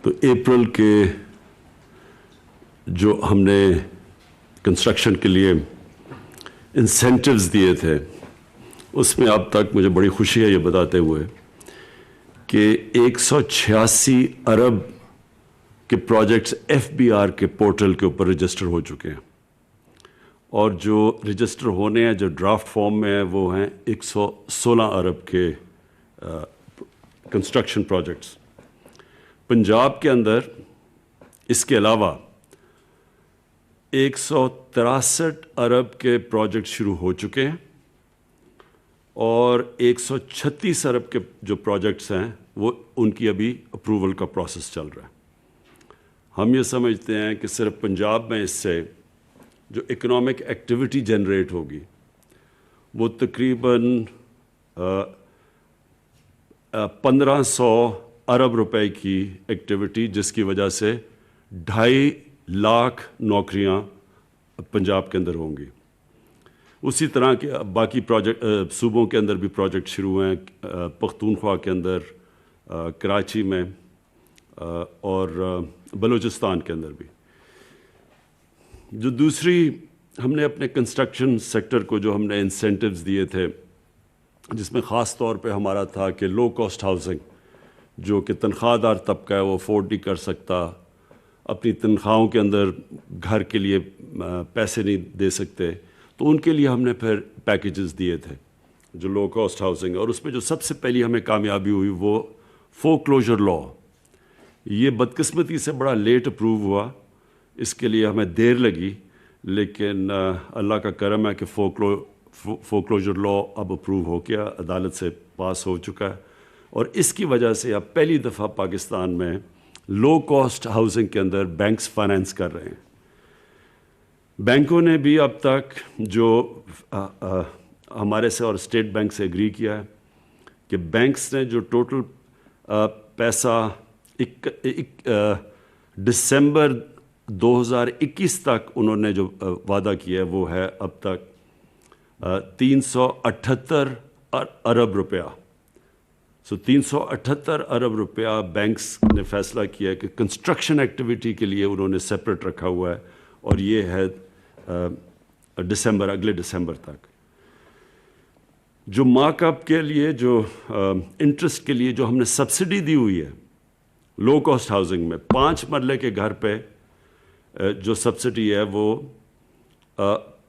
تو اپریل کے جو ہم نے کنسٹرکشن کے لیے انسینٹیوز دیے تھے اس میں اب تک مجھے بڑی خوشی ہے یہ بتاتے ہوئے کہ 186 ارب کے پروجیکٹس FBR کے پورٹل کے اوپر رجسٹر ہو چکے ہیں، اور جو رجسٹر ہونے ہیں جو ڈرافٹ فارم میں ہیں وہ ہیں 116 ارب کے کنسٹرکشن پروجیکٹس۔ پنجاب کے اندر اس کے علاوہ 163 ارب کے پروجیکٹ شروع ہو چکے ہیں، اور 136 ارب کے جو پروجیکٹس ہیں وہ ان کی ابھی اپروول کا پروسیس چل رہا ہے۔ ہم یہ سمجھتے ہیں کہ صرف پنجاب میں اس سے جو اکنامک ایکٹیویٹی جنریٹ ہوگی وہ تقریباً 1500 ارب روپے کی ایکٹیویٹی، جس کی وجہ سے 2.5 لاکھ نوکریاں پنجاب کے اندر ہوں گی۔ اسی طرح کے باقی پروجیکٹ صوبوں کے اندر بھی پروجیکٹ شروع ہوئے ہیں، پختونخوا کے اندر، کراچی میں، اور بلوچستان کے اندر بھی۔ جو دوسری ہم نے اپنے کنسٹرکشن سیکٹر کو جو ہم نے انسینٹیوز دیے تھے، جس میں خاص طور پہ ہمارا تھا کہ لو کاسٹ ہاؤسنگ، جو کہ تنخواہ دار طبقہ ہے وہ افورڈ نہیں کر سکتا، اپنی تنخواہوں کے اندر گھر کے لیے پیسے نہیں دے سکتے، تو ان کے لیے ہم نے پھر پیکیجز دیے تھے جو لو کاسٹ ہاؤسنگ، اور اس میں جو سب سے پہلی ہمیں کامیابی ہوئی وہ فورکلوجر لا۔ یہ بدقسمتی سے بڑا لیٹ اپروو ہوا، اس کے لیے ہمیں دیر لگی، لیکن اللہ کا کرم ہے کہ فورکلوجر لا اب اپروو ہو گیا، عدالت سے پاس ہو چکا ہے، اور اس کی وجہ سے اب پہلی دفعہ پاکستان میں لو کاسٹ ہاؤسنگ کے اندر بینکس فائنینس کر رہے ہیں۔ بینکوں نے بھی اب تک جو ہمارے سے اور اسٹیٹ بینک سے ایگری کیا ہے کہ بینکس نے جو ٹوٹل پیسہ دسمبر 2021 تک انہوں نے جو وعدہ کیا ہے وہ ہے اب تک 378 ارب روپیہ۔ 378 ارب روپیہ بینکس نے فیصلہ کیا ہے کہ کنسٹرکشن ایکٹیویٹی کے لیے انہوں نے سیپریٹ رکھا ہوا ہے، اور یہ ہے اگلے دسمبر تک۔ جو مارک اپ کے لیے جو انٹرسٹ کے لیے جو ہم نے سبسڈی دی ہوئی ہے لو کاسٹ ہاؤسنگ میں، 5 مرلے کے گھر پہ جو سبسڈی ہے وہ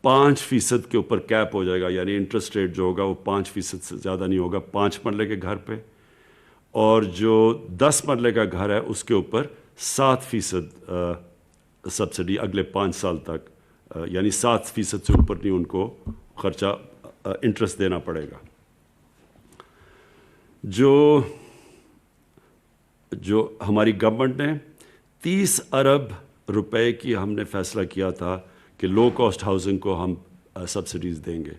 5% کے اوپر کیپ ہو جائے گا، یعنی انٹرسٹ ریٹ جو ہوگا وہ 5% سے زیادہ نہیں ہوگا 5 مرلے کے گھر پہ، اور جو 10 مرلے کا گھر ہے اس کے اوپر 7% سبسڈی اگلے 5 سال تک، یعنی 7% سے اوپر نہیں ان کو خرچہ انٹرسٹ دینا پڑے گا۔ جو ہماری گورنمنٹ نے 30 ارب روپے کی ہم نے فیصلہ کیا تھا کہ لو کاسٹ ہاؤسنگ کو ہم سبسڈیز دیں گے،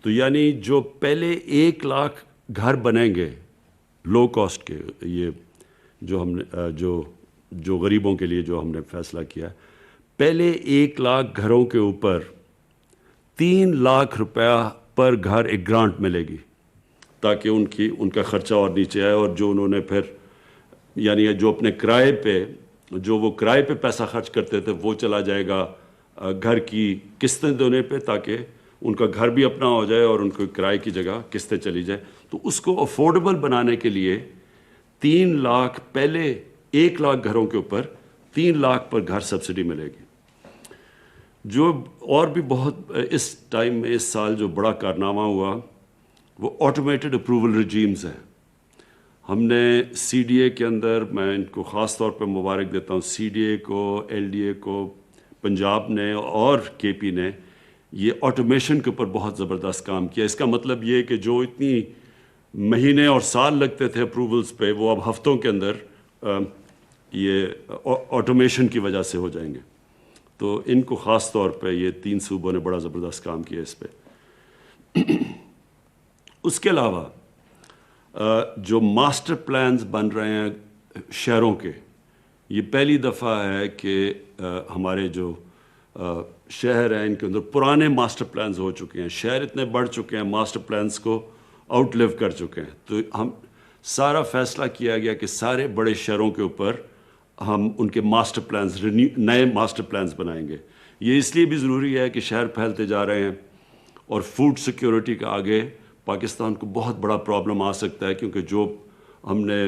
تو یعنی جو پہلے 1 لاکھ گھر بنیں گے لو کاسٹ کے، یہ جو ہم نے جو غریبوں کے لیے جو ہم نے فیصلہ کیا ہے، پہلے 1 لاکھ گھروں کے اوپر 3 لاکھ روپیہ پر گھر ایک گرانٹ ملے گی، تاکہ ان کا خرچہ اور نیچے آئے، اور جو انہوں نے پھر یعنی جو اپنے کرائے پہ جو وہ کرائے پہ پیسہ خرچ کرتے تھے وہ چلا جائے گا گھر کی قسطیں دینے پہ، تاکہ ان کا گھر بھی اپنا ہو جائے اور ان کو کرائے کی جگہ قسطیں چلی جائے۔ تو اس کو افورڈیبل بنانے کے لیے 3 لاکھ، پہلے 1 لاکھ گھروں کے اوپر 3 لاکھ پر گھر سبسڈی ملے گی۔ جو اور بھی بہت اس ٹائم میں اس سال جو بڑا کارنامہ ہوا وہ آٹومیٹڈ اپروول رجیمز ہیں۔ ہم نے CDA کے اندر، میں ان کو خاص طور پہ مبارک دیتا ہوں، CDA کو، LDA کو، پنجاب نے اور KP نے یہ آٹومیشن کے اوپر بہت زبردست کام کیا۔ اس کا مطلب یہ کہ جو اتنی مہینے اور سال لگتے تھے اپروولز پہ، وہ اب ہفتوں کے اندر یہ آٹومیشن کی وجہ سے ہو جائیں گے۔ تو ان کو خاص طور پہ یہ 3 صوبوں نے بڑا زبردست کام کیا اس پہ۔ اس کے علاوہ جو ماسٹر پلانز بن رہے ہیں شہروں کے، یہ پہلی دفعہ ہے کہ ہمارے جو شہر ہیں ان کے اندر پرانے ماسٹر پلانز ہو چکے ہیں، شہر اتنے بڑھ چکے ہیں، ماسٹر پلانز کو آؤٹ لیو کر چکے ہیں، تو ہم سارا فیصلہ کیا گیا کہ سارے بڑے شہروں کے اوپر ہم ان کے ماسٹر پلانز نئے ماسٹر پلانز بنائیں گے. یہ اس لیے بھی ضروری ہے کہ شہر پھیلتے جا رہے ہیں اور فوڈ سیکیورٹی کا آگے پاکستان کو بہت بڑا پرابلم آ سکتا ہے, کیونکہ جو ہم نے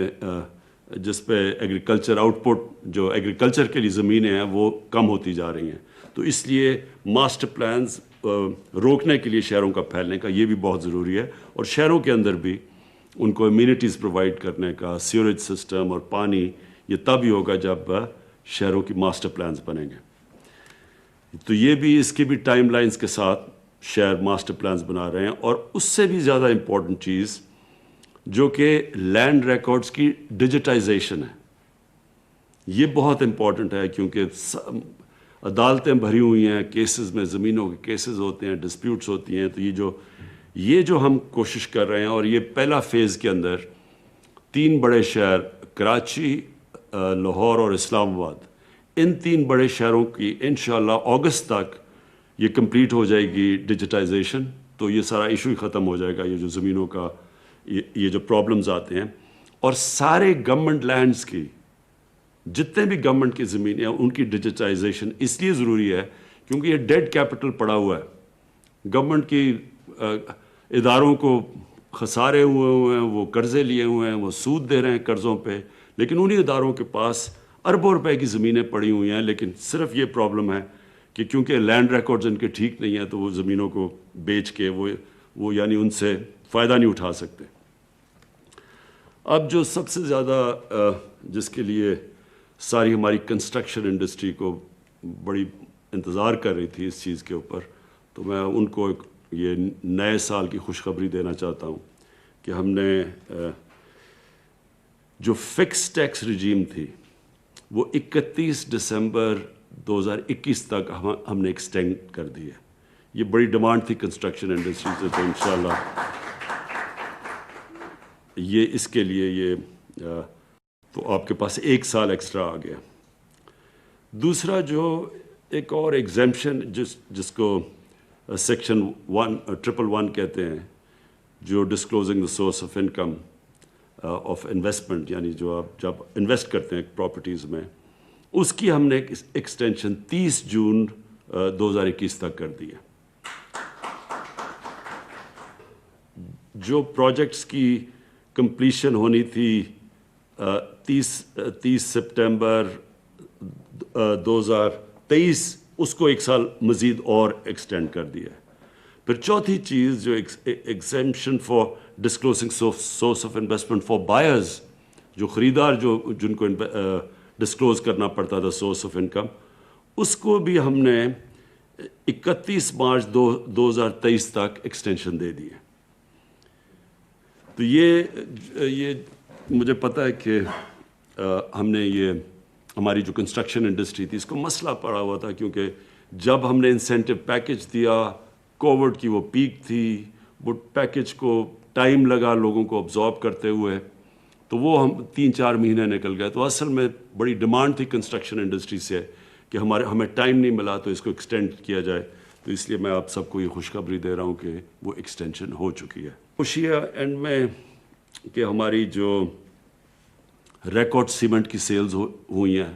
جس پہ ایگریکلچر آؤٹ پٹ جو ایگریکلچر کے لیے زمینیں ہیں وہ کم ہوتی جا رہی ہیں. تو اس لیے ماسٹر پلانز روکنے کے لیے شہروں کا پھیلنے کا یہ بھی بہت ضروری ہے, اور شہروں کے اندر بھی ان کو امیونٹیز پرووائڈ کرنے کا, سیوریج سسٹم اور پانی, یہ تب ہی ہوگا جب شہروں کی ماسٹر پلانز بنیں گے. تو یہ بھی اس کی بھی ٹائم لائنز کے ساتھ شہر ماسٹر پلانز بنا رہے ہیں. اور اس سے بھی زیادہ امپورٹنٹ چیز جو کہ لینڈ ریکارڈز کی ڈیجیٹائزیشن ہے, یہ بہت امپورٹنٹ ہے, کیونکہ عدالتیں بھری ہوئی ہیں کیسز میں, زمینوں کے کیسز ہوتے ہیں, ڈسپیوٹس ہوتی ہیں. تو یہ جو ہم کوشش کر رہے ہیں, اور یہ پہلا فیز کے اندر 3 بڑے شہر کراچی, لاہور اور اسلام آباد, ان 3 بڑے شہروں کی انشاءاللہ اگست تک یہ کمپلیٹ ہو جائے گی ڈیجیٹائزیشن. تو یہ سارا ایشو ہی ختم ہو جائے گا, یہ جو زمینوں کا یہ جو پرابلمز آتے ہیں. اور سارے گورنمنٹ لینڈز کی, جتنے بھی گورنمنٹ کی زمینیں ہیں, ان کی ڈیجیٹائزیشن اس لیے ضروری ہے کیونکہ یہ ڈیڈ کیپٹل پڑا ہوا ہے. گورنمنٹ کی اداروں کو خسارے ہوئے ہیں, وہ قرضے لیے ہوئے ہیں, وہ سود دے رہے ہیں قرضوں پہ, لیکن انہی اداروں کے پاس اربوں روپے کی زمینیں پڑی ہوئی ہیں. لیکن صرف یہ پرابلم ہے کہ کیونکہ لینڈ ریکارڈز ان کے ٹھیک نہیں ہیں, تو وہ زمینوں کو بیچ کے وہ یعنی ان سے فائدہ نہیں اٹھا سکتے. اب جو سب سے زیادہ جس کے لیے ساری ہماری کنسٹرکشن انڈسٹری کو بڑی انتظار کر رہی تھی اس چیز کے اوپر, تو میں ان کو یہ نئے سال کی خوشخبری دینا چاہتا ہوں کہ ہم نے جو فکس ٹیکس رجیم تھی وہ 31 دسمبر 2021 تک ہم نے ایکسٹینڈ کر دی ہے. یہ بڑی ڈیمانڈ تھی کنسٹرکشن انڈسٹری سے, تو انشاءاللہ یہ اس کے لیے یہ تو آپ کے پاس 1 سال ایکسٹرا آ گیا. دوسرا جو ایک اور ایگزیمپشن جس کو سیکشن 111 کہتے ہیں, جو disclosing the source of income of investment, یعنی جو آپ جب انویسٹ کرتے ہیں پراپرٹیز میں, اس کی ہم نے ایکسٹینشن 30 جون 2021 تک کر دی ہے. جو پروجیکٹس کی کمپلیشن ہونی تھی 30 سپٹمبر 2023, اس کو 1 سال مزید اور ایکسٹینڈ کر دیا ہے. پھر چوتھی چیز جو exemption for disclosing source of investment for buyers, جو خریدار جن کو ڈسکلوز کرنا پڑتا تھا سورس آف انکم, اس کو بھی ہم نے 31 مارچ 2023 تک ایکسٹینشن دے دی ہے. تو یہ مجھے پتہ ہے کہ ہم نے یہ ہماری جو کنسٹرکشن انڈسٹری تھی اس کو مسئلہ پڑا ہوا تھا, کیونکہ جب ہم نے انسینٹو پیکج دیا, کووڈ کی وہ پیک تھی, وہ پیکج کو ٹائم لگا لوگوں کو ابزارب کرتے ہوئے, تو وہ ہم 3-4 مہینے نکل گئے. تو اصل میں بڑی ڈیمانڈ تھی کنسٹرکشن انڈسٹری سے کہ ہمیں ٹائم نہیں ملا, تو اس کو ایکسٹینڈ کیا جائے. تو اس لیے میں آپ سب کو یہ خوشخبری دے رہا ہوں کہ وہ ایکسٹینشن ہو چکی ہے. خوشی ہے اینڈ میں کہ ہماری جو ریکارڈ سیمنٹ کی سیلز ہوئی ہیں,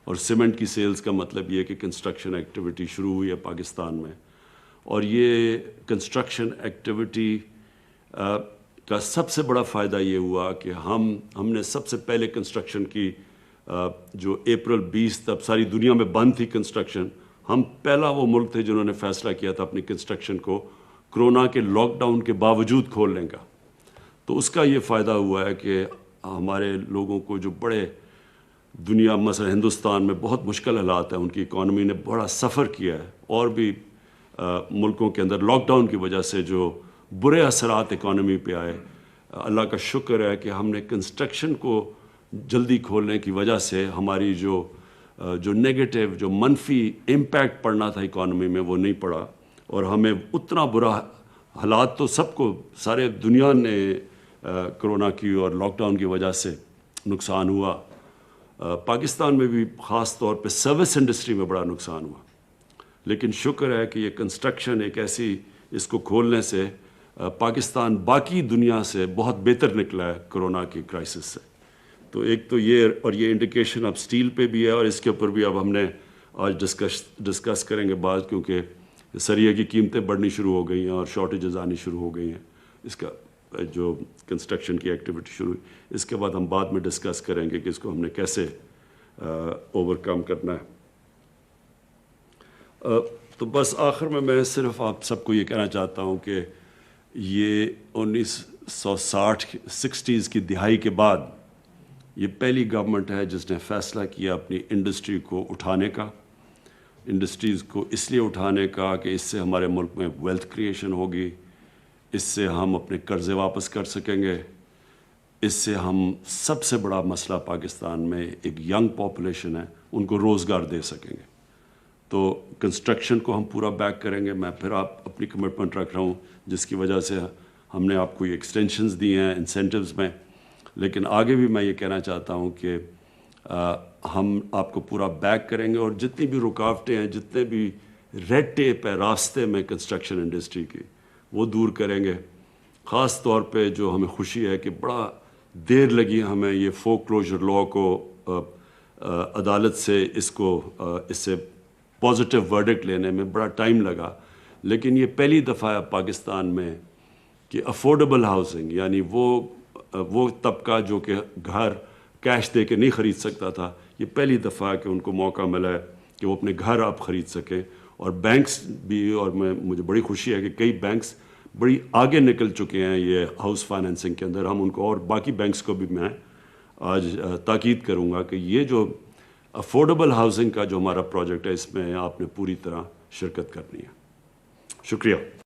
اور سیمنٹ کی سیلز کا مطلب یہ کہ کنسٹرکشن ایکٹیویٹی شروع ہوئی ہے پاکستان میں. اور یہ کنسٹرکشن ایکٹیویٹی کا سب سے بڑا فائدہ یہ ہوا کہ ہم نے سب سے پہلے کنسٹرکشن کی جو اپریل 20 تب ساری دنیا میں بند تھی کنسٹرکشن, ہم پہلا وہ ملک تھے جنہوں نے فیصلہ کیا تھا اپنی کنسٹرکشن کو کرونا کے لاک ڈاؤن کے باوجود کھولنے کا. تو اس کا یہ فائدہ ہوا ہے کہ ہمارے لوگوں کو جو بڑے دنیا مثلا ہندوستان میں بہت مشکل حالات ہیں, ان کی اکانومی نے بڑا سفر کیا ہے, اور بھی ملکوں کے اندر لاک ڈاؤن کی وجہ سے جو برے اثرات اکانومی پہ آئے, اللہ کا شکر ہے کہ ہم نے کنسٹرکشن کو جلدی کھولنے کی وجہ سے ہماری جو نیگیٹو جو منفی امپیکٹ پڑنا تھا اکانومی میں وہ نہیں پڑا. اور ہمیں اتنا برا حالات تو سب کو سارے دنیا نے کرونا کی اور لاک ڈاؤن کی وجہ سے نقصان ہوا, پاکستان میں بھی خاص طور پہ سروس انڈسٹری میں بڑا نقصان ہوا. لیکن شکر ہے کہ یہ کنسٹرکشن ایک ایسی, اس کو کھولنے سے پاکستان باقی دنیا سے بہت بہتر نکلا ہے کرونا کی کرائسس سے. تو ایک تو یہ، اور یہ انڈیکیشن اب اسٹیل پہ بھی ہے، اور اس کے اوپر بھی اب ہم نے آج ڈسکس کریں گے بعض، کیونکہ سریے کی قیمتیں بڑھنی شروع ہو گئی ہیں اور شارٹیجز آنی شروع ہو گئی ہیں، اس کا جو کنسٹرکشن کی ایکٹیویٹی شروع ہوئی، اس کے بعد ہم بعد میں ڈسکس کریں گے کہ اس کو ہم نے کیسے اوور کم کرنا ہے۔ تو بس آخر میں صرف آپ سب کو یہ کہنا چاہتا ہوں کہ یہ 1960 کی دہائی کے بعد یہ پہلی گورنمنٹ ہے جس نے فیصلہ کیا اپنی انڈسٹری کو اٹھانے کا، انڈسٹریز کو اس لیے اٹھانے کا کہ اس سے ہمارے ملک میں ویلتھ کریشن ہوگی، اس سے ہم اپنے قرضے واپس کر سکیں گے، اس سے ہم سب سے بڑا مسئلہ پاکستان میں ایک ینگ پاپولیشن ہے، ان کو روزگار دے سکیں گے۔ تو کنسٹرکشن کو ہم پورا بیک کریں گے۔ میں پھر اپنی کمٹمنٹ رکھ رہا ہوں، جس کی وجہ سے ہم نے آپ کو یہ ایکسٹینشنز دی ہیں انسینٹیوز میں، لیکن آگے بھی میں یہ کہنا چاہتا ہوں کہ ہم آپ کو پورا بیک کریں گے، اور جتنی بھی رکاوٹیں ہیں، جتنے بھی ریڈ ٹیپ ہے راستے میں کنسٹرکشن انڈسٹری کی، وہ دور کریں گے۔ خاص طور پہ جو ہمیں خوشی ہے کہ بڑا دیر لگی ہمیں یہ فور کلوجر لاء کو عدالت سے اس سے پازیٹیو ورڈکٹ لینے میں بڑا ٹائم لگا، لیکن یہ پہلی دفعہ ہے پاکستان میں کہ افورڈیبل ہاؤسنگ، یعنی وہ طبقہ جو کہ گھر کیش دے کے نہیں خرید سکتا تھا، یہ پہلی دفعہ کہ ان کو موقع ملا ہے کہ وہ اپنے گھر آپ خرید سکیں۔ اور بینکس بھی، اور مجھے بڑی خوشی ہے کہ کئی بینکس بڑی آگے نکل چکے ہیں یہ ہاؤس فائنینسنگ کے اندر۔ ہم ان کو اور باقی بینکس کو بھی میں آج تاکید کروں گا کہ یہ جو افورڈیبل ہاؤسنگ کا جو ہمارا پروجیکٹ ہے، اس میں آپ نے پوری طرح شرکت کرنی ہے۔ شکریہ۔